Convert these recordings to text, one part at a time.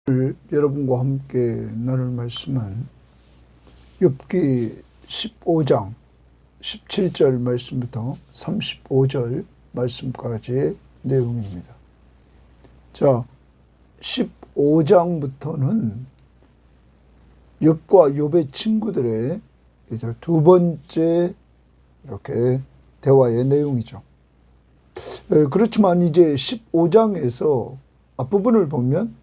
오늘 여러분과 함께 나눌 말씀은 욥기 15장 17절 말씀부터 35절 말씀까지의 내용입니다. 자, 15장부터는 욥과 욥의 친구들의 이제 두 번째 이렇게 대화의 내용이죠. 그렇지만 이제 15장에서 앞부분을 보면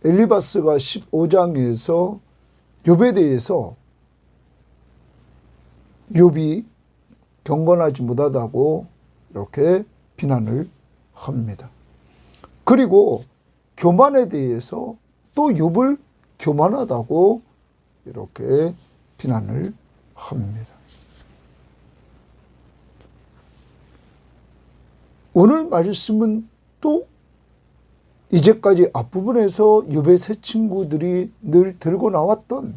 엘리바스가 15장에서 욥에 대해서 욥이 경건하지 못하다고 이렇게 비난을 합니다. 그리고 교만에 대해서 또 욥을 교만하다고 이렇게 비난을 합니다. 오늘 말씀은 또 이제까지 앞부분에서 욥의 세 친구들이 늘 들고 나왔던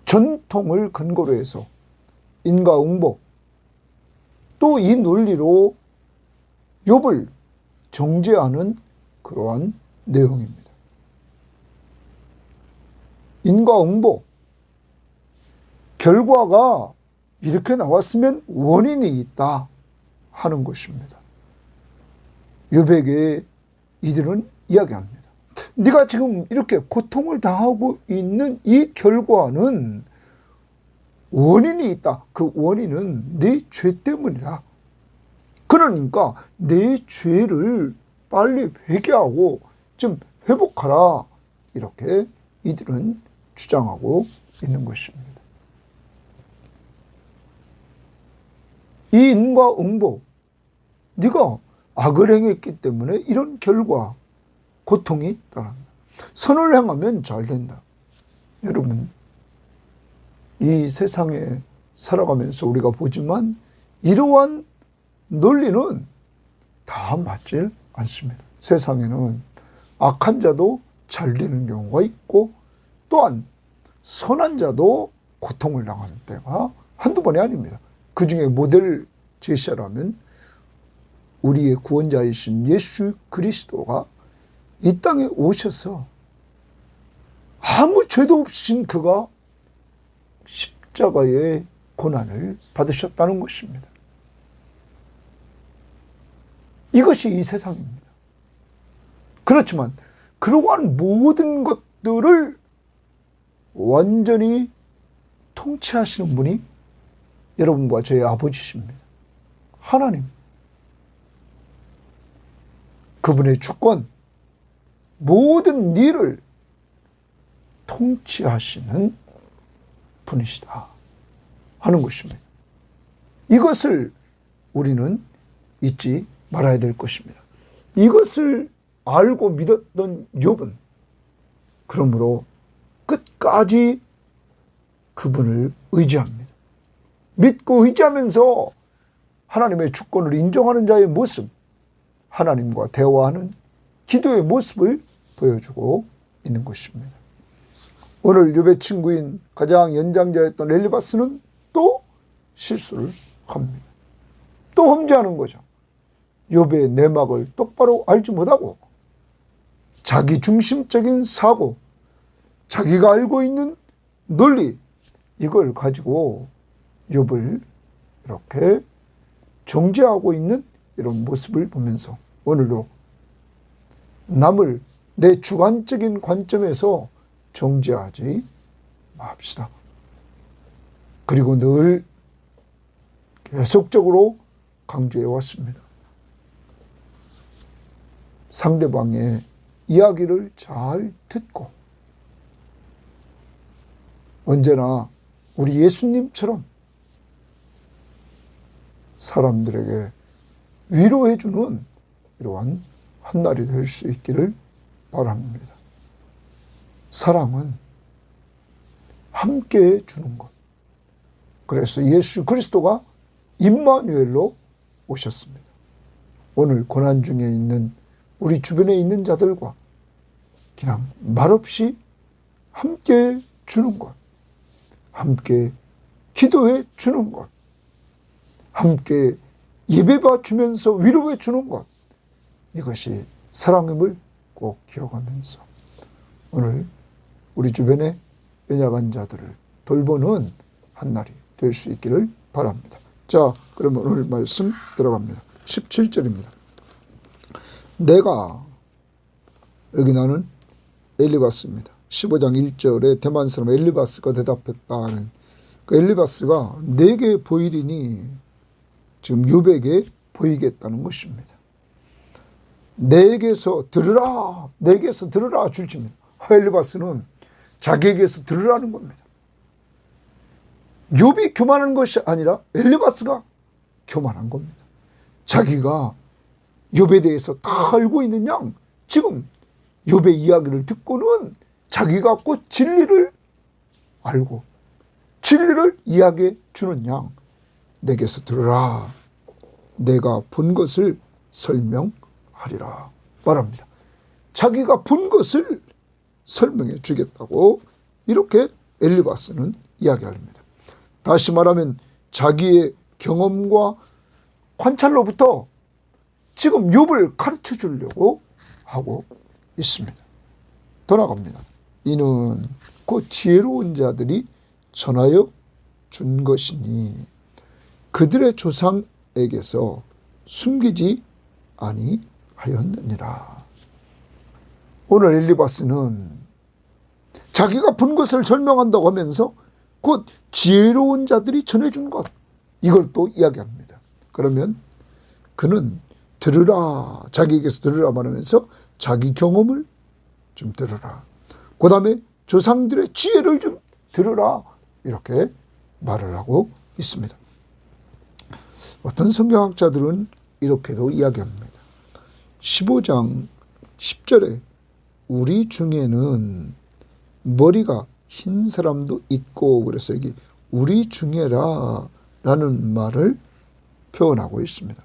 전통을 근거로 해서 인과응보 또 이 논리로 욥을 정죄하는 그러한 내용입니다. 인과응보 결과가 이렇게 나왔으면 원인이 있다 하는 것입니다. 욥에게 이들은 이야기합니다. 네가 지금 이렇게 고통을 당하고 있는 이 결과는 원인이 있다. 그 원인은 네 죄 때문이다. 그러니까 내 죄를 빨리 회개하고 좀 회복하라. 이렇게 이들은 주장하고 있는 것입니다. 이 인과응보, 네가 악을 행했기 때문에 이런 결과, 고통이 따른다. 선을 행하면 잘 된다. 여러분, 이 세상에 살아가면서 우리가 보지만 이러한 논리는 다 맞질 않습니다. 세상에는 악한 자도 잘 되는 경우가 있고 또한 선한 자도 고통을 당하는 때가 한두 번이 아닙니다. 그 중에 모델 제시하라면 우리의 구원자이신 예수 그리스도가 이 땅에 오셔서 아무 죄도 없으신 그가 십자가의 고난을 받으셨다는 것입니다. 이것이 이 세상입니다. 그렇지만 그러한 모든 것들을 완전히 통치하시는 분이 여러분과 저의 아버지십니다. 하나님. 그분의 주권, 모든 일을 통치하시는 분이시다 하는 것입니다. 이것을 우리는 잊지 말아야 될 것입니다. 이것을 알고 믿었던 욥은 그러므로 끝까지 그분을 의지합니다. 믿고 의지하면서 하나님의 주권을 인정하는 자의 모습, 하나님과 대화하는 기도의 모습을 보여주고 있는 것입니다. 오늘 욥의 친구인 가장 연장자였던 엘리바스는 또 실수를 합니다. 또 범죄하는 거죠. 욥의 내막을 똑바로 알지 못하고 자기 중심적인 사고, 자기가 알고 있는 논리, 이걸 가지고 욥을 이렇게 정죄하고 있는 이런 모습을 보면서 오늘도 남을 내 주관적인 관점에서 정죄하지 맙시다. 그리고 늘 계속적으로 강조해 왔습니다. 상대방의 이야기를 잘 듣고 언제나 우리 예수님처럼 사람들에게 위로해주는 이러한 한 날이 될 수 있기를 바랍니다. 사랑은 함께 주는 것. 그래서 예수 그리스도가 임마누엘로 오셨습니다. 오늘 고난 중에 있는 우리 주변에 있는 자들과 그냥 말없이 함께 주는 것, 함께 기도해 주는 것, 함께 예배봐 주면서 위로해 주는 것, 이것이 사랑임을 꼭 기억하면서 오늘 우리 주변의 연약한 자들을 돌보는 한 날이 될 수 있기를 바랍니다. 자, 그러면 오늘 말씀 들어갑니다. 17절입니다. 내가, 여기 나는 엘리바스입니다. 15장 1절에 대만 사람 엘리바스가 대답했다는 그 엘리바스가 내게 보이리니 지금 욥에게 보이겠다는 것입니다. 내게서 들으라, 내게서 들으라 줄칩니다. 엘리바스는 자기에게서 들으라는 겁니다. 욥이 교만한 것이 아니라 엘리바스가 교만한 겁니다. 자기가 욥에 대해서 다 알고 있는 양, 지금 욥의 이야기를 듣고는 자기가 곧 진리를 알고 진리를 이야기해 주는 양, 내게서 들으라, 내가 본 것을 설명하리라 말합니다. 자기가 본 것을 설명해 주겠다고 이렇게 엘리바스는 이야기합니다. 다시 말하면 자기의 경험과 관찰로부터 지금 욥을 가르쳐 주려고 하고 있습니다. 더 나갑니다. 이는 그 지혜로운 자들이 전하여 준 것이니 그들의 조상에게서 숨기지 아니하였느니라. 오늘 엘리바스는 자기가 본 것을 설명한다고 하면서 곧 지혜로운 자들이 전해준 것, 이걸 또 이야기합니다. 그러면 그는 들으라, 자기에게서 들으라 말하면서 자기 경험을 좀 들으라, 그 다음에 조상들의 지혜를 좀 들으라, 이렇게 말을 하고 있습니다. 어떤 성경학자들은 이렇게도 이야기합니다. 15장 10절에 우리 중에는 머리가 흰 사람도 있고, 그래서 여기 우리 중에라 라는 말을 표현하고 있습니다.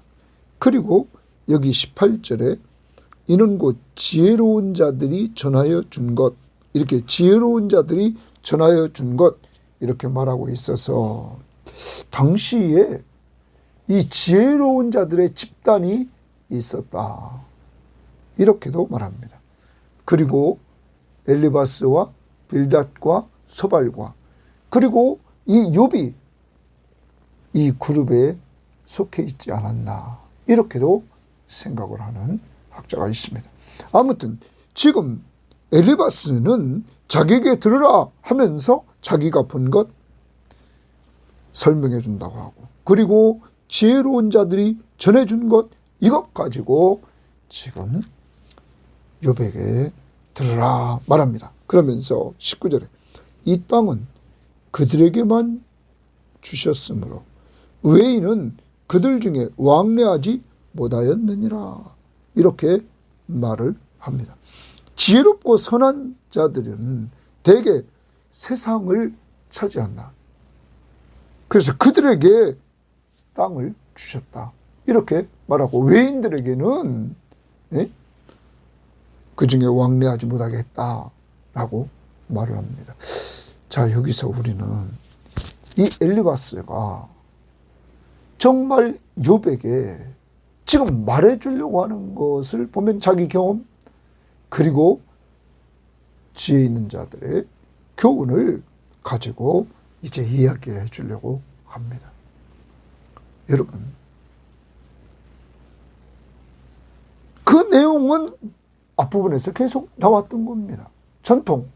그리고 여기 18절에 이는 곧 지혜로운 자들이 전하여 준 것, 이렇게 지혜로운 자들이 전하여 준 것, 이렇게 말하고 있어서 당시에 이 지혜로운 자들의 집단이 있었다, 이렇게도 말합니다. 그리고 엘리바스와 빌닷과 소발과 그리고 이 욥이 이 그룹에 속해 있지 않았나, 이렇게도 생각을 하는 학자가 있습니다. 아무튼 지금 엘리바스는 자기에게 들으라 하면서 자기가 본 것 설명해 준다고 하고, 그리고 지혜로운 자들이 전해준 것, 이것 가지고 지금 욥에게 들으라 말합니다. 그러면서 19절에 이 땅은 그들에게만 주셨으므로 외인은 그들 중에 왕래하지 못하였느니라, 이렇게 말을 합니다. 지혜롭고 선한 자들은 대개 세상을 차지한다. 그래서 그들에게 땅을 주셨다, 이렇게 말하고 외인들에게는 그 중에 왕래하지 못하게 했다라고 말을 합니다. 자, 여기서 우리는 이 엘리바스가 정말 욥에게 지금 말해주려고 하는 것을 보면 자기 경험, 그리고 지혜 있는 자들의 교훈을 가지고 이제 이야기해 주려고 합니다. 여러분, 그 내용은 앞부분에서 계속 나왔던 겁니다. 전통.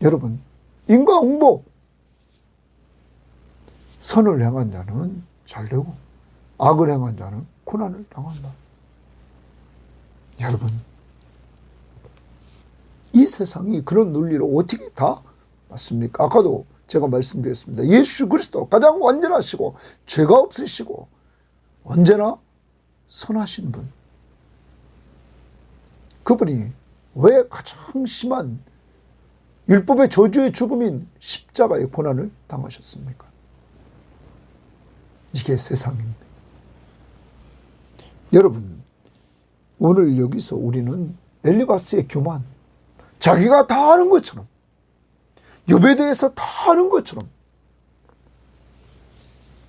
여러분, 인과응보. 선을 행한 자는 잘되고 악을 행한 자는 고난을 당한다. 여러분, 이 세상이 그런 논리로 어떻게 다 맞습니까? 아까도 제가 말씀드렸습니다. 예수 그리스도 가장 완전하시고 죄가 없으시고 언제나 선하신 분, 그분이 왜 가장 심한 율법의 저주의 죽음인 십자가의 고난을 당하셨습니까? 이게 세상입니다. 여러분, 오늘 여기서 우리는 엘리바스의 교만, 자기가 다 아는 것처럼, 욥에 대해서 다 아는 것처럼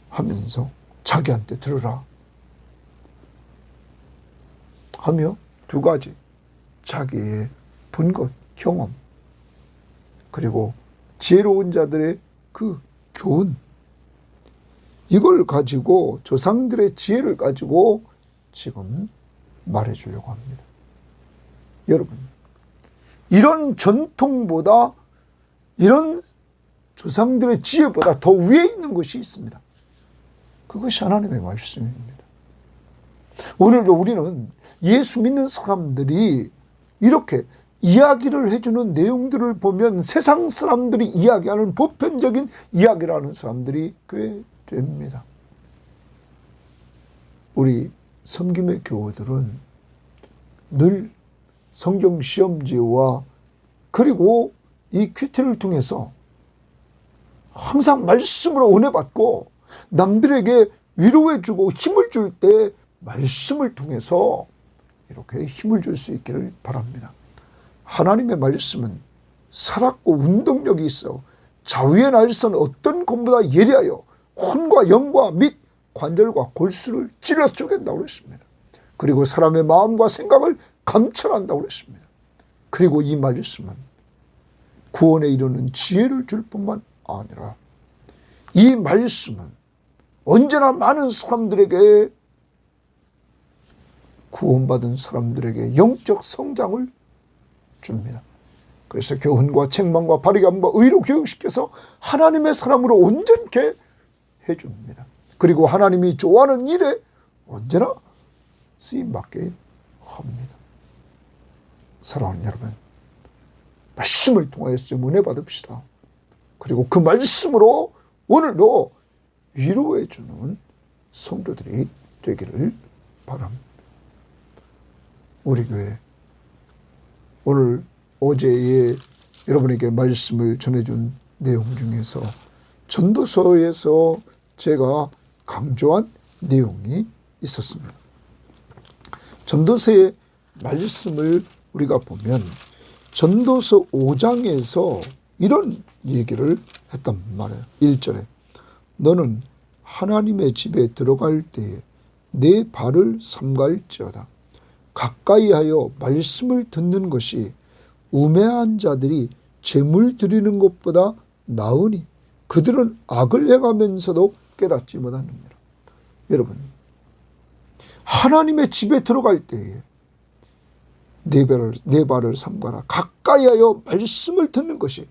하면서 자기한테 들으라, 하며 두 가지, 자기의 본 것, 경험, 그리고 지혜로운 자들의 그 교훈, 이걸 가지고 조상들의 지혜를 가지고 지금 말해주려고 합니다. 여러분, 이런 전통보다, 이런 조상들의 지혜보다 더 위에 있는 것이 있습니다. 그것이 하나님의 말씀입니다. 오늘도 우리는 예수 믿는 사람들이 이렇게 이야기를 해주는 내용들을 보면 세상 사람들이 이야기하는 보편적인 이야기라는 사람들이 꽤 됩니다. 우리 섬김의 교우들은 늘 성경 시험지와 그리고 이 큐티를 통해서 항상 말씀으로 은혜 받고 남들에게 위로해주고 힘을 줄 때 말씀을 통해서 이렇게 힘을 줄 수 있기를 바랍니다. 하나님의 말씀은 살았고 운동력이 있어 자위의 날선 어떤 것보다 예리하여 혼과 영과 및 관절과 골수를 찔러 쪼갠다고 그랬습니다. 그리고 사람의 마음과 생각을 감찰한다고 그랬습니다. 그리고 이 말씀은 구원에 이르는 지혜를 줄 뿐만 아니라 이 말씀은 언제나 많은 사람들에게, 구원받은 사람들에게 영적 성장을 줍니다. 그래서 교훈과 책망과 바리감과 의로 교육시켜서 하나님의 사람으로 온전케 해줍니다. 그리고 하나님이 좋아하는 일에 언제나 쓰임받게 합니다. 사랑하는 여러분, 말씀을 통하여서 좀 은혜 받읍시다. 그리고 그 말씀으로 오늘도 위로해 주는 성도들이 되기를 바랍니다. 우리 교회 오늘 어제에 여러분에게 말씀을 전해준 내용 중에서 전도서에서 제가 강조한 내용이 있었습니다. 전도서의 말씀을 우리가 보면 전도서 5장에서 이런 얘기를 했단 말이에요. 1절에 너는 하나님의 집에 들어갈 때에 내 발을 삼갈지어다. 가까이하여 말씀을 듣는 것이 우매한 자들이 재물 드리는 것보다 나으니 그들은 악을 행하면서도 깨닫지 못하느니라. 여러분, 하나님의 집에 들어갈 때에 내 발을 삼가라. 가까이하여 말씀을 듣는 것이,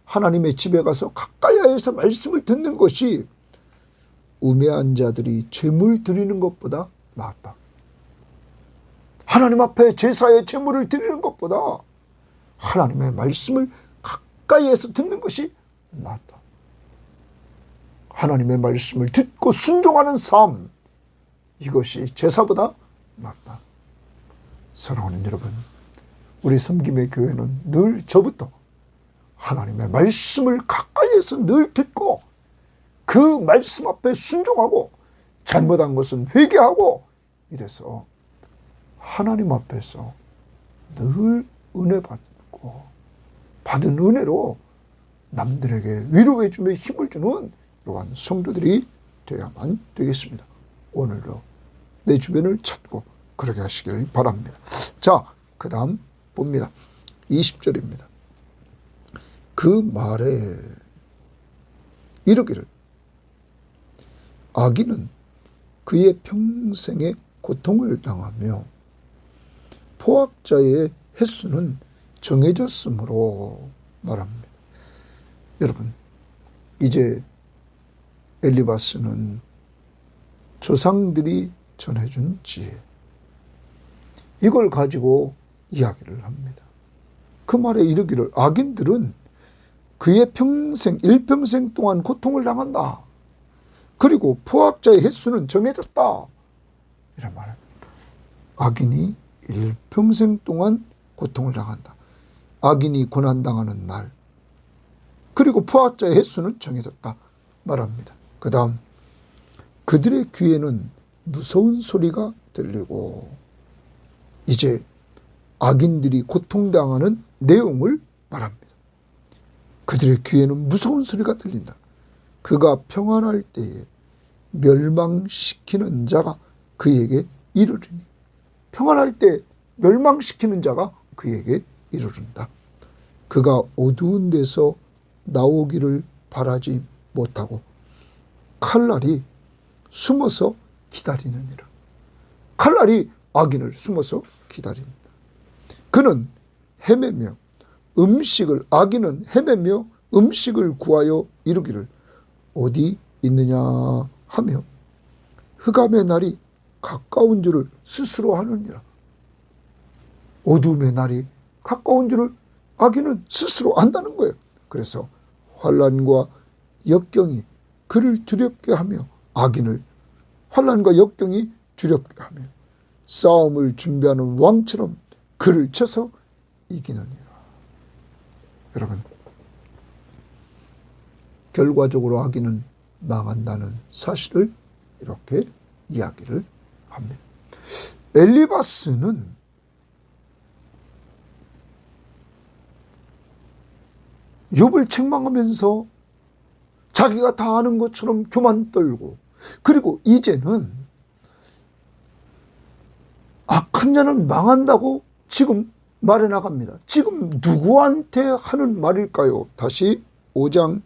하나님의 집에 가서 가까이하여서 말씀을 듣는 것이 우매한 자들이 재물 드리는 것보다 낫다. 하나님 앞에 제사의 제물을 드리는 것보다 하나님의 말씀을 가까이에서 듣는 것이 낫다. 하나님의 말씀을 듣고 순종하는 삶, 이것이 제사보다 낫다. 사랑하는 여러분, 우리 섬김의 교회는 늘 저부터 하나님의 말씀을 가까이에서 늘 듣고 그 말씀 앞에 순종하고 잘못한 것은 회개하고 이래서 하나님 앞에서 늘 은혜 받고 받은 은혜로 남들에게 위로해 주며 힘을 주는 이러한 성도들이 되어야만 되겠습니다. 오늘도 내 주변을 찾고 그렇게 하시길 바랍니다. 자, 그 다음 봅니다. 20절입니다. 그 말에 이르기를 악인은 그의 평생의 고통을 당하며 포악자의 횟수는 정해졌으므로 말합니다. 여러분, 이제 엘리바스는 조상들이 전해준 지혜, 이걸 가지고 이야기를 합니다. 그 말에 이르기를 악인들은 그의 평생, 일평생 동안 고통을 당한다. 그리고 포악자의 횟수는 정해졌다. 이런 말을. 악인이 일평생 동안 고통을 당한다. 악인이 고난당하는 날. 그리고 포악자의 횟수는 정해졌다. 말합니다. 그 다음, 그들의 귀에는 무서운 소리가 들리고, 이제 악인들이 고통당하는 내용을 말합니다. 그들의 귀에는 무서운 소리가 들린다. 그가 평안할 때에 멸망시키는 자가 그에게 이르리니. 평안할 때 멸망시키는 자가 그에게 이르른다. 그가 어두운 데서 나오기를 바라지 못하고 칼날이 숨어서 기다리느니라. 칼날이 악인을 숨어서 기다립니다. 그는 헤매며 악인은 헤매며 음식을 구하여 이루기를 어디 있느냐 하며 흑암의 날이 가까운 줄을 스스로 하느니라. 어둠의 날이 가까운 줄을 악인은 스스로 안다는 거예요. 그래서 환난과 역경이 그를 두렵게 하며 악인을 환난과 역경이 두렵게 하며 싸움을 준비하는 왕처럼 그를 쳐서 이기느니라. 여러분, 결과적으로 악인은 망한다는 사실을 이렇게 이야기를 합니다. 엘리바스는 욥을 책망하면서 자기가 다 아는 것처럼 교만 떨고, 그리고 이제는 악한 자는 망한다고 지금 말해 나갑니다. 지금 누구한테 하는 말일까요? 다시 5장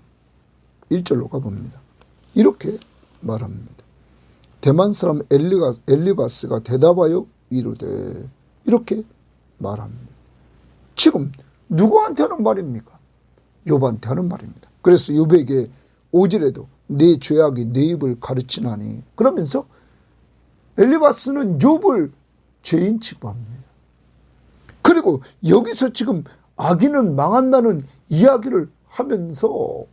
1절로 가봅니다. 이렇게 말합니다. 대만 사람 엘리바스가 대답하여 이르되, 이렇게 말합니다. 지금 누구한테 하는 말입니까? 욥한테 하는 말입니다. 그래서 욥에게 5절에도 내 죄악이 내 입을 가르치나니, 그러면서 엘리바스는 욥을 죄인 취급합니다. 그리고 여기서 지금 악인은 망한다는 이야기를 하면서,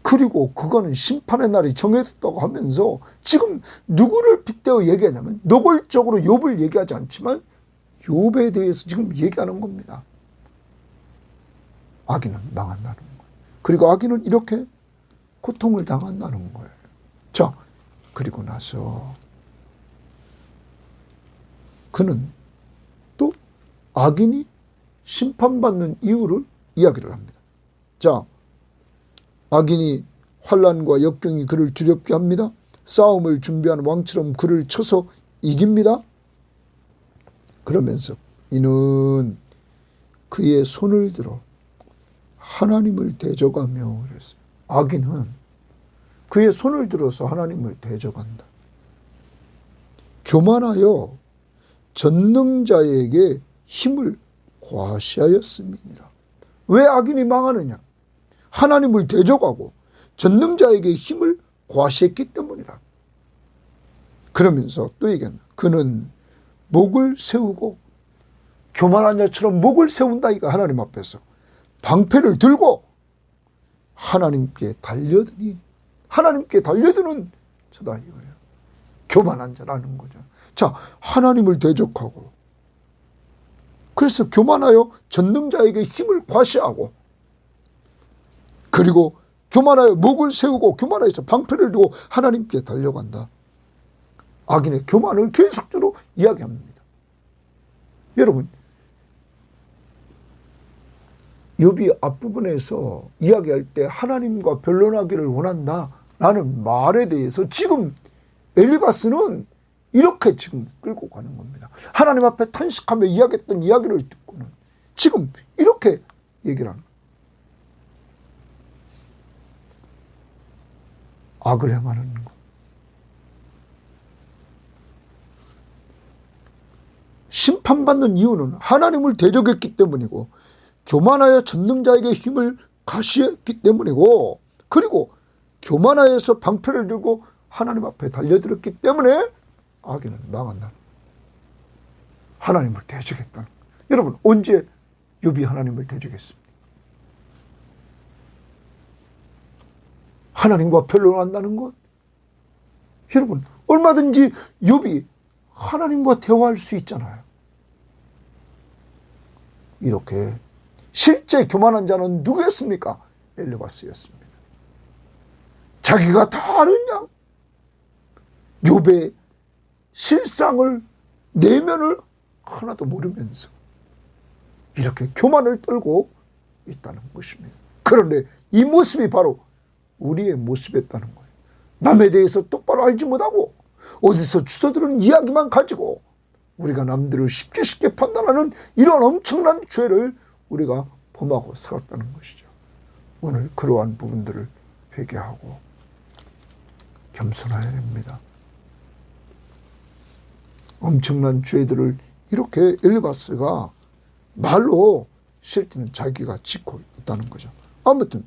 그리고 그거는 심판의 날이 정해졌다고 하면서 지금 누구를 빗대어 얘기하냐면 노골적으로 욥을 얘기하지 않지만 욥에 대해서 지금 얘기하는 겁니다. 악인은 망한다는 거예요. 그리고 악인은 이렇게 고통을 당한다는 거예요. 자, 그리고 나서 그는 또 악인이 심판받는 이유를 이야기를 합니다. 자, 악인이 환난과 역경이 그를 두렵게 합니다. 싸움을 준비하는 왕처럼 그를 쳐서 이깁니다. 그러면서 이는 그의 손을 들어 하나님을 대적하며 그랬어요. 악인은 그의 손을 들어서 하나님을 대적한다. 교만하여 전능자에게 힘을 과시하였음이니라. 왜 악인이 망하느냐? 하나님을 대적하고 전능자에게 힘을 과시했기 때문이다. 그러면서 또 얘기한다. 그는 목을 세우고, 교만한 자처럼 목을 세운다 이거 하나님 앞에서 방패를 들고 하나님께 달려드니, 하나님께 달려드는 저다 이거예요. 교만한 자라는 거죠. 자, 하나님을 대적하고, 그래서 교만하여 전능자에게 힘을 과시하고, 그리고 교만하여 목을 세우고 교만하여서 방패를 두고 하나님께 달려간다. 악인의 교만을 계속적으로 이야기합니다. 여러분, 욥이 앞부분에서 이야기할 때 하나님과 변론하기를 원한다라는 말에 대해서 지금 엘리바스는 이렇게 지금 끌고 가는 겁니다. 하나님 앞에 탄식하며 이야기했던 이야기를 듣고는 지금 이렇게 얘기를 하는 거예요. 악을 행하는 것. 심판받는 이유는 하나님을 대적했기 때문이고, 교만하여 전능자에게 힘을 가시했기 때문이고, 그리고 교만하여서 방패를 들고 하나님 앞에 달려들었기 때문에 악인은 망한다. 하나님을 대적했다는 거예요. 여러분, 언제 욥이 하나님을 대적했습니까? 하나님과 변론한다는 것. 여러분, 얼마든지 욥이 하나님과 대화할 수 있잖아요. 이렇게 실제 교만한 자는 누구였습니까? 엘리바스였습니다. 자기가 다 아느냐? 욥의 실상을, 내면을 하나도 모르면서 이렇게 교만을 떨고 있다는 것입니다. 그런데 이 모습이 바로 우리의 모습이었다는 거예요. 남에 대해서 똑바로 알지 못하고 어디서 주워들은 이야기만 가지고 우리가 남들을 쉽게 판단하는 이런 엄청난 죄를 우리가 범하고 살았다는 것이죠. 오늘 그러한 부분들을 회개하고 겸손해야 됩니다. 엄청난 죄들을 이렇게 엘리바스가 말로 실제는 자기가 짓고 있다는 거죠. 아무튼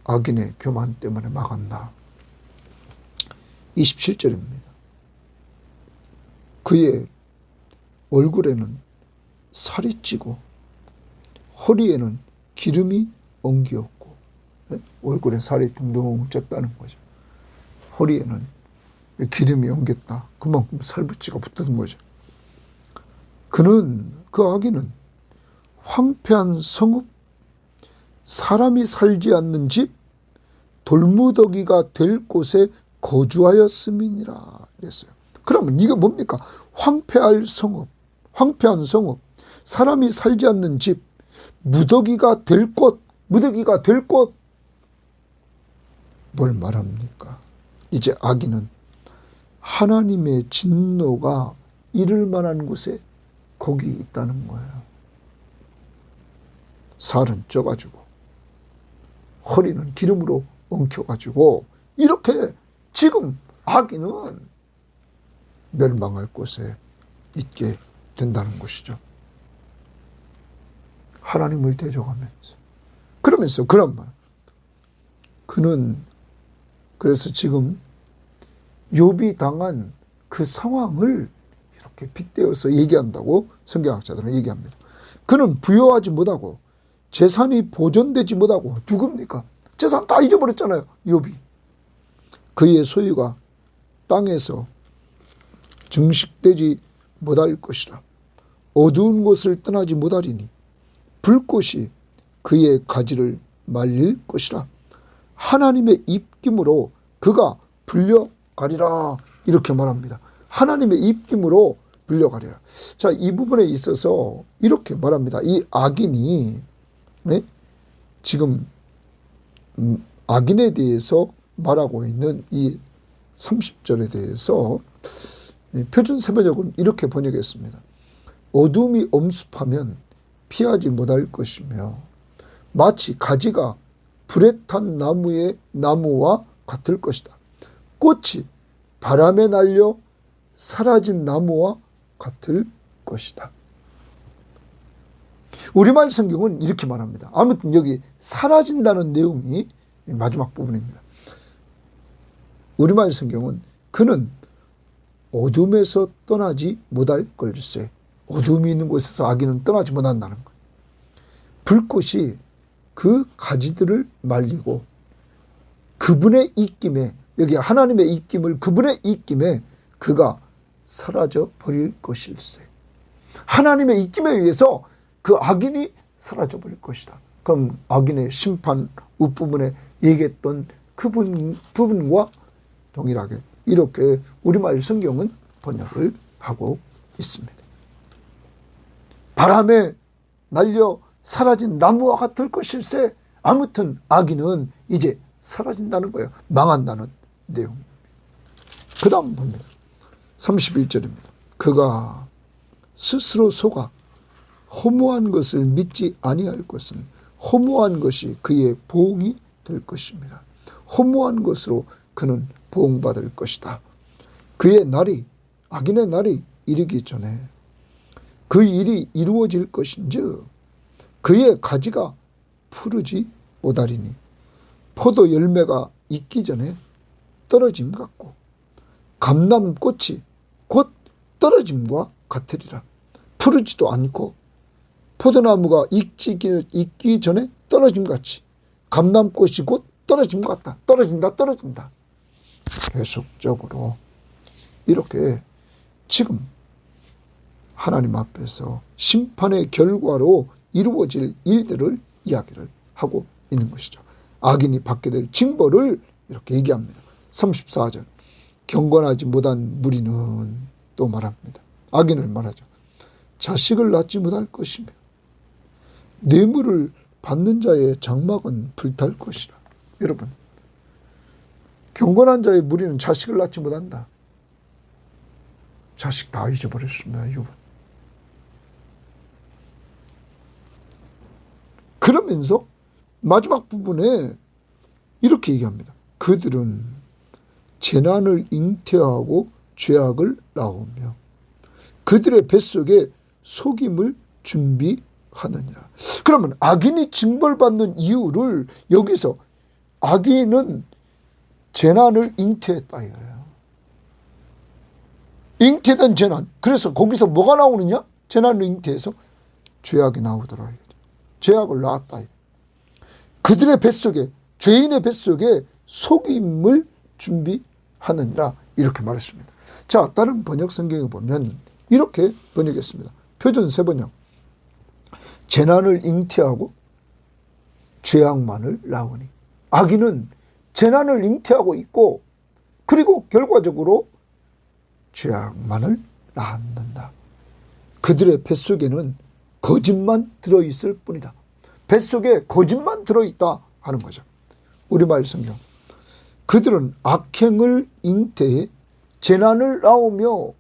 악인의 교만 때문에 망한다. 27절입니다. 그의 얼굴에는 살이 찌고 허리에는 기름이 엉기었고, 얼굴에 살이 둥둥 쪘다는 거죠. 허리에는 기름이 엉겼다. 그만큼 살붙이가 붙은 거죠. 그 악인은 황폐한 성읍, 사람이 살지 않는 집, 돌무더기가 될 곳에 거주하였음이니라 그랬어요. 그러면 이게 뭡니까? 황폐한 성읍, 사람이 살지 않는 집, 무더기가 될 곳, 뭘 말합니까? 이제 악인은 하나님의 진노가 이를 만한 곳에 거기 있다는 거예요. 살은 쪄가지고 허리는 기름으로 엉켜가지고 이렇게 지금 악인은 멸망할 곳에 있게 된다는 것이죠. 하나님을 대적하면서. 그러면서 그런 말. 그는 그래서 지금 욥이 당한 그 상황을 이렇게 빗대어서 얘기한다고 성경학자들은 얘기합니다. 그는 부여하지 못하고 재산이 보존되지 못하고 누굽니까? 재산 다 잊어버렸잖아요. 욥이. 그의 소유가 땅에서 증식되지 못할 것이라. 어두운 곳을 떠나지 못하리니 불꽃이 그의 가지를 말릴 것이라. 하나님의 입김으로 그가 불려가리라. 이렇게 말합니다. 하나님의 입김으로 불려가리라. 자, 이 부분에 있어서 이렇게 말합니다. 이 악인이 지금 악인에 대해서 말하고 있는 이 30절에 대해서 표준세번역은 이렇게 번역했습니다. 어둠이 엄습하면 피하지 못할 것이며 마치 가지가 불에 탄 나무와 같을 것이다. 꽃이 바람에 날려 사라진 나무와 같을 것이다. 우리말 성경은 이렇게 말합니다. 아무튼 여기 사라진다는 내용이 마지막 부분입니다. 우리말 성경은 그는 어둠에서 떠나지 못할 걸세. 어둠이 있는 곳에서 악인은 떠나지 못한다는 거예요. 불꽃이 그 가지들을 말리고 그분의 입김에, 여기 하나님의 입김을 그분의 입김에 그가 사라져 버릴 것일세. 하나님의 입김에 의해서 그 악인이 사라져 버릴 것이다. 그럼 악인의 심판 윗부분에 얘기했던 그 부분과 동일하게 이렇게 우리말 성경은 번역을 하고 있습니다. 바람에 날려 사라진 나무와 같을 것일세. 아무튼 악인은 이제 사라진다는 거예요. 망한다는 내용입니다. 그 다음 봅니다. 31절입니다. 그가 스스로 속아 허무한 것을 믿지 아니할 것은 허무한 것이 그의 보응이 될 것입니다. 허무한 것으로 그는 보응받을 것이다. 그의 날이, 악인의 날이 이르기 전에 그 일이 이루어질 것인즉 그의 가지가 푸르지 못하리니 포도 열매가 익기 전에 떨어짐 같고 감람꽃이 곧 떨어짐과 같으리라. 푸르지도 않고 포도나무가 익기 전에 떨어짐 같이 감람꽃이 곧 떨어짐 같다. 떨어진다. 계속적으로 이렇게 지금 하나님 앞에서 심판의 결과로 이루어질 일들을 이야기를 하고 있는 것이죠. 악인이 받게 될 징벌을 이렇게 얘기합니다. 34절. 경건하지 못한 무리는 또 말합니다. 악인을 말하죠. 자식을 낳지 못할 것이며 뇌물을 받는 자의 장막은 불탈 것이라. 여러분, 경건한 자의 무리는 자식을 낳지 못한다. 자식 다 잊어버렸습니다. 욥은. 그러면서 마지막 부분에 이렇게 얘기합니다. 그들은 재난을 잉태하고 죄악을 낳으며 그들의 뱃속에 속임을 준비하느니라. 그러면 악인이 징벌받는 이유를 여기서 악인은 재난을 잉태했다 이거예요. 잉태된 재난. 그래서 거기서 뭐가 나오느냐? 재난을 잉태해서 죄악이 나오더라. 죄악을 낳았다. 그들의 뱃속에, 죄인의 뱃속에 속임을 준비하느니라 이렇게 말했습니다. 자, 다른 번역 성경에 보면 이렇게 번역했습니다. 표준 세번역. 재난을 잉태하고 죄악만을 낳으니. 악인은 재난을 잉태하고 있고 그리고 결과적으로 죄악만을 낳는다. 그들의 뱃속에는 거짓만 들어있을 뿐이다. 뱃속에 거짓만 들어있다 하는 거죠. 우리말 성경. 그들은 악행을 잉태해 재난을 낳으며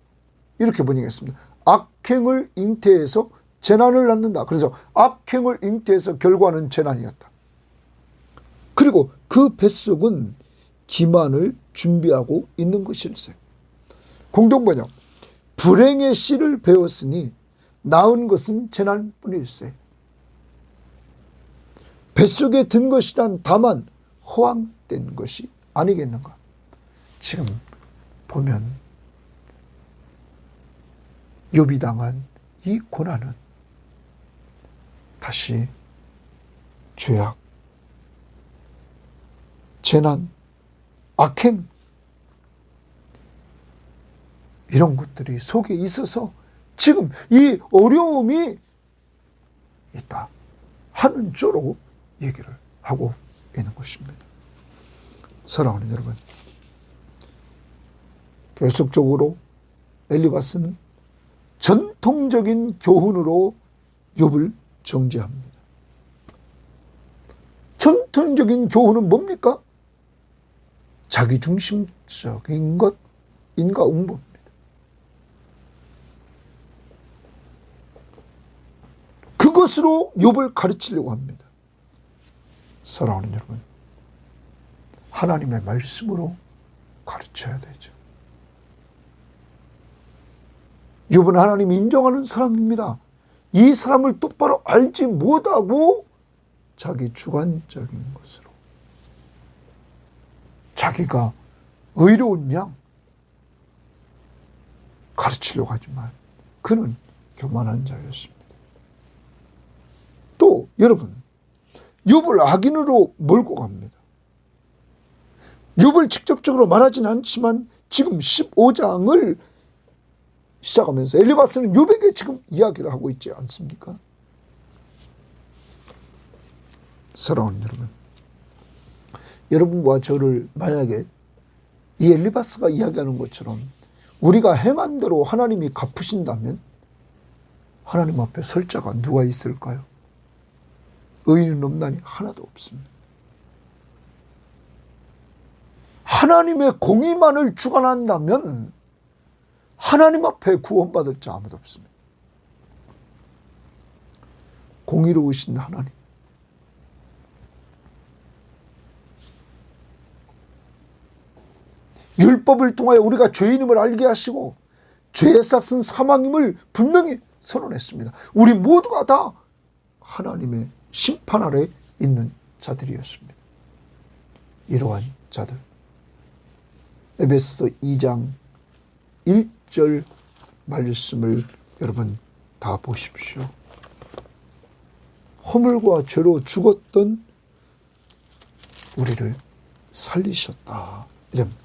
이렇게 번역했습니다. 악행을 잉태해서 재난을 낳는다. 그래서 악행을 잉태해서 결과는 재난이었다. 그리고 그 뱃속은 기만을 준비하고 있는 것일세. 공동번역. 불행의 씨를 베었으니 낳은 것은 재난뿐일세. 뱃속에 든 것이란 다만 허황된 것이 아니겠는가. 지금 보면 욥이 당한 이 고난은 다시 죄악, 재난, 악행 이런 것들이 속에 있어서 지금 이 어려움이 있다 하는 쪽으로 얘기를 하고 있는 것입니다. 사랑하는 여러분, 계속적으로 엘리바스는 전통적인 교훈으로 욥을 정죄합니다. 전통적인 교훈은 뭡니까? 자기중심적인 것, 인과응보입니다. 그것으로 욥을 가르치려고 합니다. 사랑하는 여러분, 하나님의 말씀으로 가르쳐야 되죠. 욥은 하나님이 인정하는 사람입니다. 이 사람을 똑바로 알지 못하고 자기 주관적인 것으로 자기가 의로운 양 가르치려고 하지만 그는 교만한 자였습니다. 또 여러분, 욥을 악인으로 몰고 갑니다. 욥을 직접적으로 말하지는 않지만 지금 15장을 시작하면서 엘리바스는 욥에게 지금 이야기를 하고 있지 않습니까? 사랑하는 여러분, 여러분과 저를 만약에 이 엘리바스가 이야기하는 것처럼 우리가 행한 대로 하나님이 갚으신다면 하나님 앞에 설 자가 누가 있을까요? 의인은 없나니 하나도 없습니다. 하나님의 공의만을 주관한다면 하나님 앞에 구원받을 자 아무도 없습니다. 공의로우신 하나님, 율법을 통하여 우리가 죄인임을 알게 하시고 죄의 삭은 사망임을 분명히 선언했습니다. 우리 모두가 다 하나님의 심판 아래 있는 자들이었습니다. 이러한 자들, 에베소서 2장 1절 말씀을 여러분 다 보십시오. 허물과 죄로 죽었던 우리를 살리셨다 이럽니다.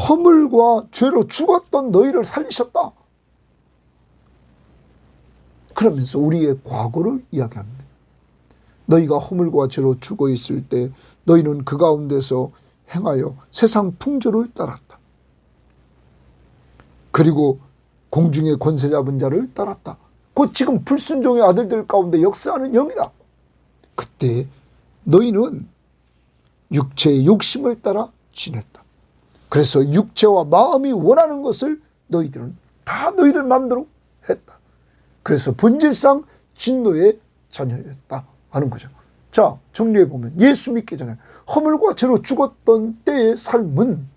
허물과 죄로 죽었던 너희를 살리셨다. 그러면서 우리의 과거를 이야기합니다. 너희가 허물과 죄로 죽어 있을 때 너희는 그 가운데서 행하여 세상 풍조를 따랐다. 그리고 공중의 권세 잡은 자를 따랐다. 곧 지금 불순종의 아들들 가운데 역사하는 영이다. 그때 너희는 육체의 욕심을 따라 지냈다. 그래서 육체와 마음이 원하는 것을 너희들은 다 너희들 마음대로 했다. 그래서 본질상 진노의 자녀였다 하는 거죠. 자, 정리해 보면 예수 믿기 전에 허물과 죄로 죽었던 때의 삶은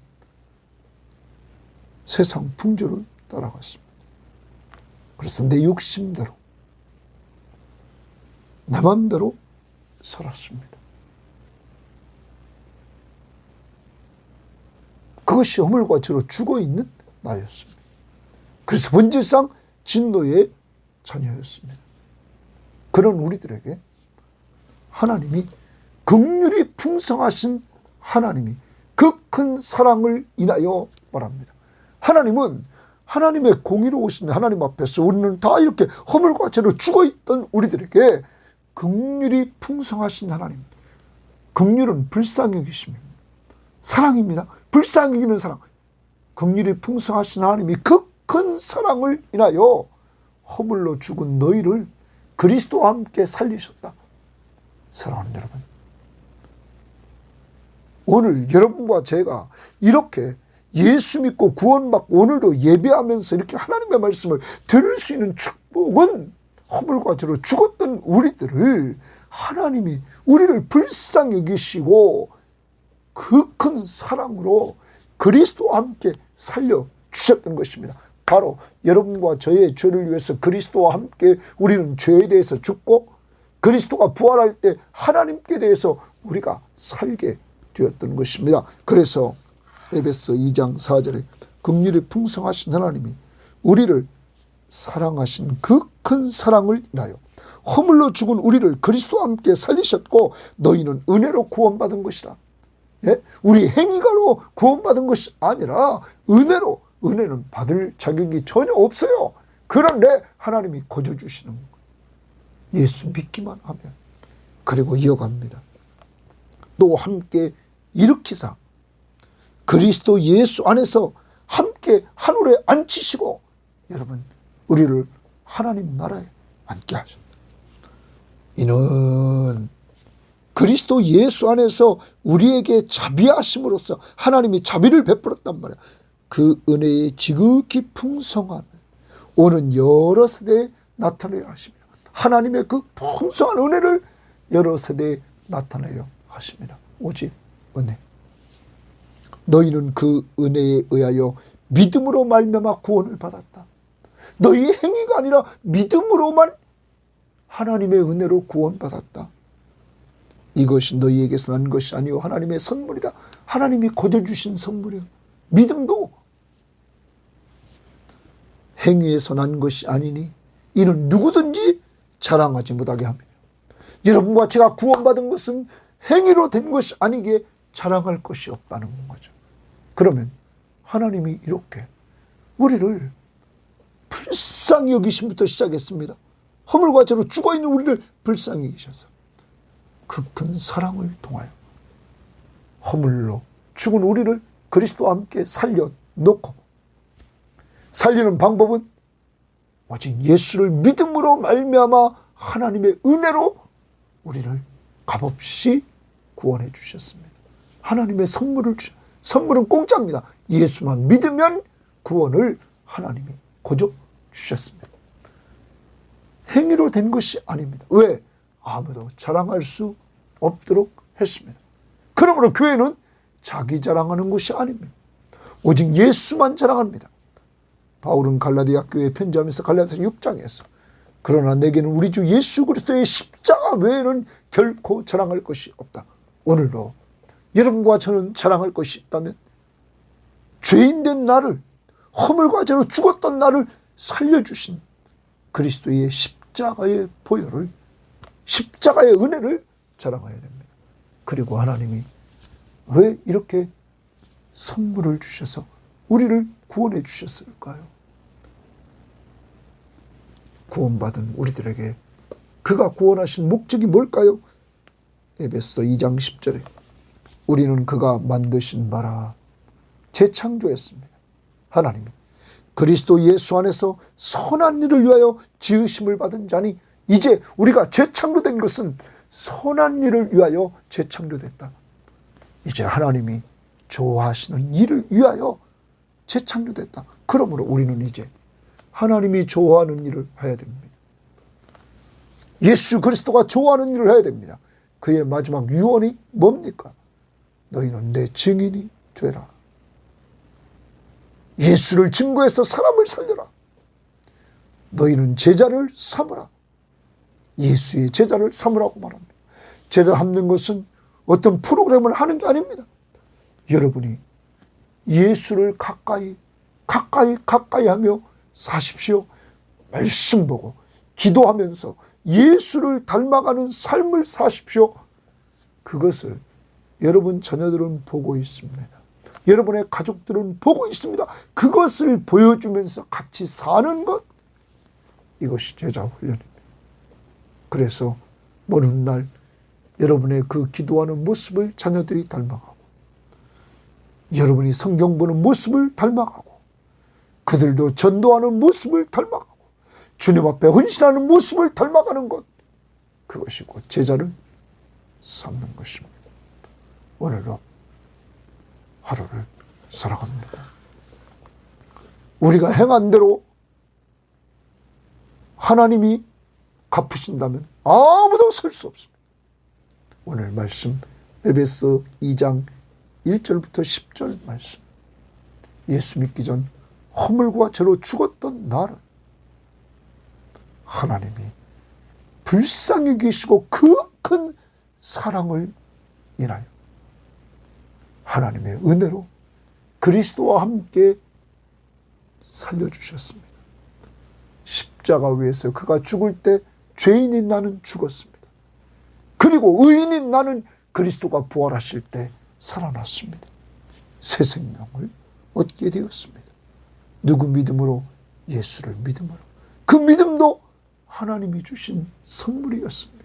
세상 풍조를 따라갔습니다. 그래서 내 욕심대로 내 마음대로 살았습니다. 그것이 허물과 죄로 죽어있는 나였습니다. 그래서 본질상 진노의 자녀였습니다. 그런 우리들에게 하나님이 긍휼이 풍성하신 하나님이 그 큰 사랑을 인하여 말합니다. 하나님은 하나님의 공의로우신 하나님 앞에서 우리는 다 이렇게 허물과 죄로 죽어있던 우리들에게 긍휼이 풍성하신 하나님. 긍휼은 불쌍히 여기심입니다. 사랑입니다. 불쌍히 여기는 사랑. 긍휼이 풍성하신 하나님이 그 큰 사랑을 인하여 허물로 죽은 너희를 그리스도와 함께 살리셨다. 사랑하는 여러분, 오늘 여러분과 제가 이렇게 예수 믿고 구원받고 오늘도 예배하면서 이렇게 하나님의 말씀을 들을 수 있는 축복은 허물과 죄로 죽었던 우리들을 하나님이 우리를 불쌍히 여기시고 그 큰 사랑으로 그리스도와 함께 살려주셨던 것입니다. 바로 여러분과 저의 죄를 위해서 그리스도와 함께 우리는 죄에 대해서 죽고 그리스도가 부활할 때 하나님께 대해서 우리가 살게 되었던 것입니다. 그래서 에베소 2장 4절에 긍휼이 풍성하신 하나님이 우리를 사랑하신 그 큰 사랑을 인하여 허물로 죽은 우리를 그리스도와 함께 살리셨고 너희는 은혜로 구원받은 것이라. 예? 우리 행위가로 구원받은 것이 아니라 은혜로, 은혜는 받을 자격이 전혀 없어요. 그런데 하나님이 거저주시는 거예요. 예수 믿기만 하면. 그리고 이어갑니다. 또 함께 일으키사 그리스도 예수 안에서 함께 하늘에 앉히시고 여러분 우리를 하나님 나라에 앉게 하셨다. 이는 그리스도 예수 안에서 우리에게 자비하심으로써 하나님이 자비를 베풀었단 말이야. 그 은혜의 지극히 풍성함을 오는 여러 세대에 나타내려 하십니다. 하나님의 그 풍성한 은혜를 여러 세대에 나타내려 하십니다. 오직 은혜. 너희는 그 은혜에 의하여 믿음으로 말미암아 구원을 받았다. 너희의 행위가 아니라 믿음으로만 하나님의 은혜로 구원받았다. 이것이 너희에게서 난 것이 아니요 하나님의 선물이다. 하나님이 거저주신 선물이요. 믿음도 행위에서 난 것이 아니니 이는 누구든지 자랑하지 못하게 합니다. 여러분과 제가 구원받은 것은 행위로 된 것이 아니기에 자랑할 것이 없다는 거죠. 그러면 하나님이 이렇게 우리를 불쌍히 여기심부터 시작했습니다. 허물과 죄로 죽어있는 우리를 불쌍히 여기셔서 그 큰 사랑을 통하여 허물로 죽은 우리를 그리스도와 함께 살려놓고 살리는 방법은 오직 예수를 믿음으로 말미암아 하나님의 은혜로 우리를 값없이 구원해 주셨습니다. 하나님의 선물을 선물은 공짜입니다. 예수만 믿으면 구원을 하나님이 거저 주셨습니다. 행위로 된 것이 아닙니다. 왜? 아무도 자랑할 수 없도록 했습니다. 그러므로 교회는 자기 자랑하는 것이 아닙니다. 오직 예수만 자랑합니다. 바울은 갈라디아 교회에 편지하면서 갈라디아서 6장에서 그러나 내게는 우리 주 예수 그리스도의 십자가 외에는 결코 자랑할 것이 없다. 오늘도 여러분과 저는 자랑할 것이 있다면 죄인된 나를 허물과 죄로 죽었던 나를 살려주신 그리스도의 십자가의 보혈을 십자가의 은혜를 자랑해야 됩니다. 그리고 하나님이 왜 이렇게 선물을 주셔서 우리를 구원해 주셨을까요? 구원받은 우리들에게 그가 구원하신 목적이 뭘까요? 에베소 2장 10절에 우리는 그가 만드신 바라 재창조했습니다. 하나님이 그리스도 예수 안에서 선한 일을 위하여 지으심을 받은 자니 이제 우리가 재창조된 것은 선한 일을 위하여 재창조됐다. 이제 하나님이 좋아하시는 일을 위하여 재창조됐다. 그러므로 우리는 이제 하나님이 좋아하는 일을 해야 됩니다. 예수 그리스도가 좋아하는 일을 해야 됩니다. 그의 마지막 유언이 뭡니까? 너희는 내 증인이 되라. 예수를 증거해서 사람을 살려라. 너희는 제자를 삼으라. 예수의 제자를 삼으라고 말합니다. 제자 삼는 것은 어떤 프로그램을 하는 게 아닙니다. 여러분이 예수를 가까이 하며 사십시오. 말씀 보고 기도하면서 예수를 닮아가는 삶을 사십시오. 그것을 여러분 자녀들은 보고 있습니다. 여러분의 가족들은 보고 있습니다. 그것을 보여주면서 같이 사는 것, 이것이 제자 훈련입니다. 그래서 먼 훗날 여러분의 그 기도하는 모습을 자녀들이 닮아가고, 여러분이 성경 보는 모습을 닮아가고, 그들도 전도하는 모습을 닮아가고, 주님 앞에 헌신하는 모습을 닮아가는 것, 그것이 곧 제자를 삼는 것입니다. 오늘도 하루를 살아갑니다. 우리가 행한 대로 하나님이 갚으신다면 아무도 설 수 없습니다. 오늘 말씀 에베소 2장 1절부터 10절 말씀. 예수 믿기 전 허물과 죄로 죽었던 나를 하나님이 불쌍히 여기시고 그 큰 사랑을 인하여 하나님의 은혜로 그리스도와 함께 살려주셨습니다. 십자가 위에서 그가 죽을 때 죄인인 나는 죽었습니다. 그리고 의인인 나는 그리스도가 부활하실 때 살아났습니다. 새 생명을 얻게 되었습니다. 누구 믿음으로? 예수를 믿음으로. 그 믿음도 하나님이 주신 선물이었습니다.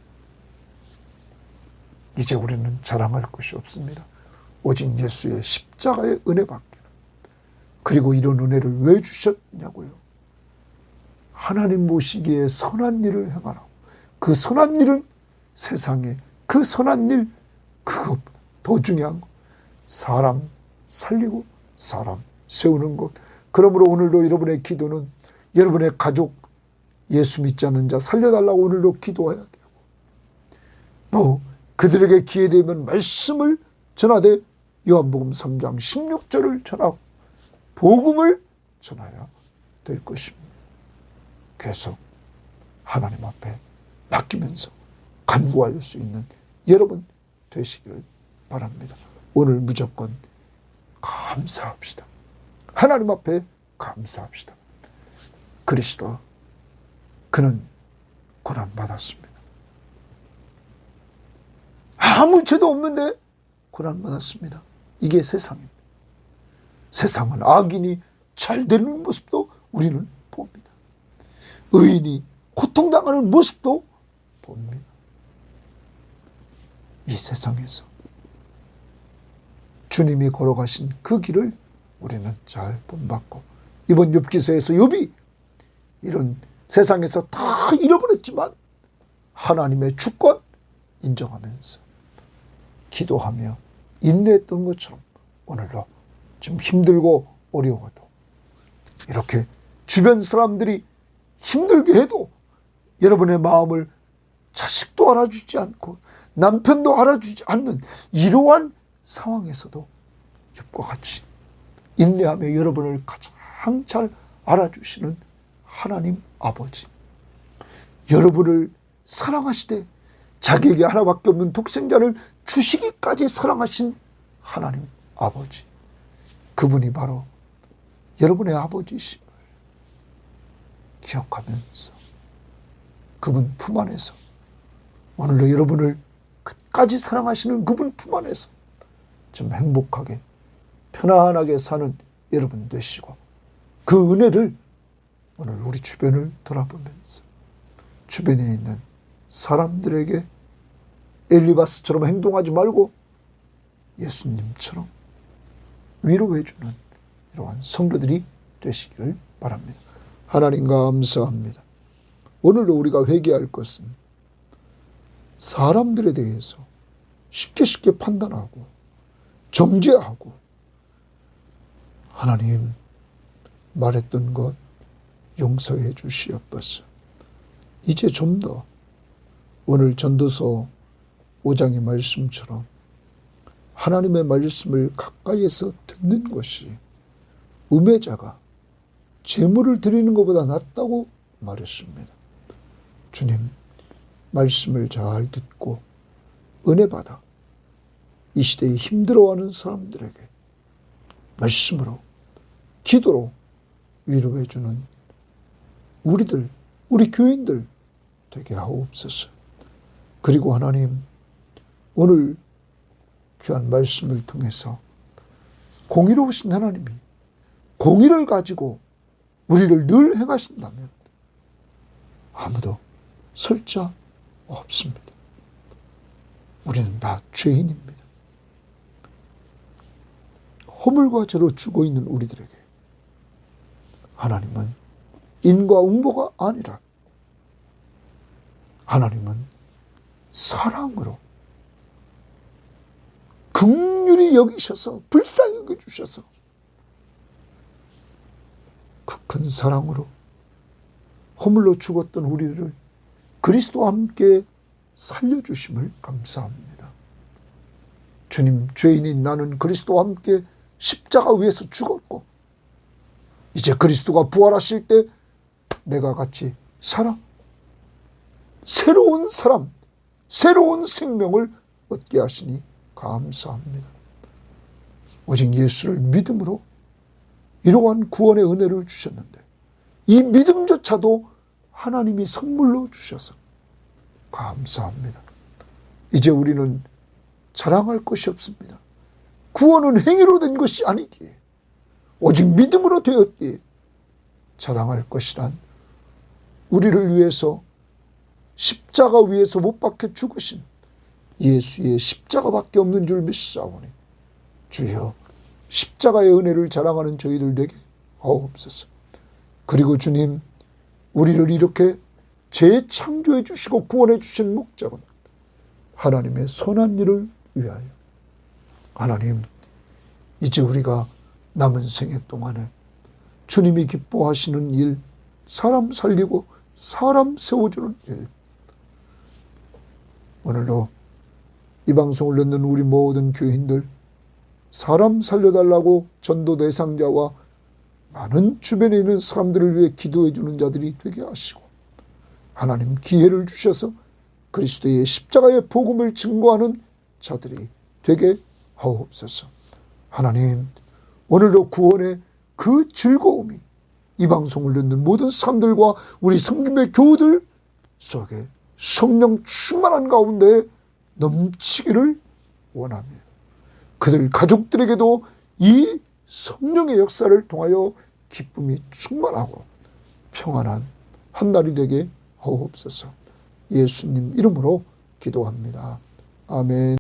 이제 우리는 자랑할 것이 없습니다. 오직 예수의 십자가의 은혜밖에는. 그리고 이런 은혜를 왜 주셨냐고요? 하나님 보시기에 선한 일을 행하라고. 그 선한 일은 세상에 그 선한 일, 그것보다 더 중요한 것, 사람 살리고 사람 세우는 것. 그러므로 오늘도 여러분의 기도는 여러분의 가족, 예수 믿지 않는 자 살려달라고 오늘도 기도해야 되고, 또 그들에게 기회되면 말씀을 전하되 요한복음 3장 16절을 전하고 복음을 전해야 될 것입니다. 계속 하나님 앞에 맡기면서 간구할 수 있는 여러분 되시기를 바랍니다. 오늘 무조건 감사합시다. 하나님 앞에 감사합시다. 그리스도, 그는 고난받았습니다. 아무 죄도 없는데 고난받았습니다. 이게 세상입니다. 세상은 악인이 잘 되는 모습도 우리는 봅니다. 의인이 고통당하는 모습도 봅니다. 이 세상에서 주님이 걸어가신 그 길을 우리는 잘 본받고, 이번 욥기서에서 욥이 이런 세상에서 다 잃어버렸지만 하나님의 주권 인정하면서 기도하며 인내했던 것처럼 오늘도 좀 힘들고 어려워도 이렇게 주변 사람들이 힘들게 해도 여러분의 마음을 자식도 알아주지 않고 남편도 알아주지 않는 이러한 상황에서도 욥과 같이 인내하며 여러분을 가장 잘 알아주시는 하나님 아버지, 여러분을 사랑하시되 자기에게 하나밖에 없는 독생자를 주시기까지 사랑하신 하나님 아버지, 그분이 바로 여러분의 아버지심을 기억하면서 그분 품 안에서 오늘도 여러분을 끝까지 사랑하시는 그분 품 안에서 좀 행복하게 편안하게 사는 여러분 되시고, 그 은혜를 오늘 우리 주변을 돌아보면서 주변에 있는 사람들에게 엘리바스처럼 행동하지 말고 예수님처럼 위로해주는 이러한 성도들이 되시기를 바랍니다. 하나님 감사합니다. 오늘도 우리가 회개할 것은 사람들에 대해서 쉽게 판단하고 정죄하고 하나님, 말했던 것 용서해 주시옵소서. 이제 좀 더 오늘 전도서 5장의 말씀처럼 하나님의 말씀을 가까이에서 듣는 것이 우매자가 제물을 드리는 것보다 낫다고 말했습니다. 주님, 말씀을 잘 듣고 은혜 받아 이 시대에 힘들어하는 사람들에게 말씀으로, 기도로 위로해 주는 우리들, 우리 교인들 되게 하옵소서. 그리고 하나님, 오늘 귀한 말씀을 통해서 공의로우신 하나님이 공의를 가지고 우리를 늘 행하신다면 아무도 설 자 없습니다. 우리는 다 죄인입니다. 허물과 죄로 죽어 있는 우리들에게 하나님은 인과 응보가 아니라 하나님은 사랑으로 긍휼히 여기셔서 불쌍히 여겨주셔서 그 큰 사랑으로 허물로 죽었던 우리들을 그리스도와 함께 살려주심을 감사합니다. 주님, 죄인인 나는 그리스도와 함께 십자가 위에서 죽었고 이제 그리스도가 부활하실 때 내가 같이 살아 새로운 사람, 새로운 생명을 얻게 하시니 감사합니다. 오직 예수를 믿음으로 이러한 구원의 은혜를 주셨는데 이 믿음조차도 하나님이 선물로 주셔서 감사합니다. 이제 우리는 자랑할 것이 없습니다. 구원은 행위로 된 것이 아니기에 오직 믿음으로 되었기에 자랑할 것이란 우리를 위해서 십자가 위에서 못 박혀 죽으신 예수의 십자가밖에 없는 줄 믿사오니 주여 십자가의 은혜를 자랑하는 저희들 되게 하옵소서. 그리고 주님, 우리를 이렇게 재창조해 주시고 구원해 주신 목적은 하나님의 선한 일을 위하여. 하나님, 이제 우리가 남은 생애 동안에 주님이 기뻐하시는 일, 사람 살리고 사람 세워주는 일, 오늘도 이 방송을 듣는 우리 모든 교인들, 사람 살려달라고 전도 대상자와 많은 주변에 있는 사람들을 위해 기도해 주는 자들이 되게 하시고 하나님 기회를 주셔서 그리스도의 십자가의 복음을 증거하는 자들이 되게 하옵소서. 하나님, 오늘도 구원의 그 즐거움이 이 방송을 듣는 모든 사람들과 우리 성김의 교우들 속에 성령 충만한 가운데 넘치기를 원하며 그들 가족들에게도 이 성령의 역사를 통하여 기쁨이 충만하고 평안한 한 날이 되게 하옵소서. 예수님 이름으로 기도합니다. 아멘.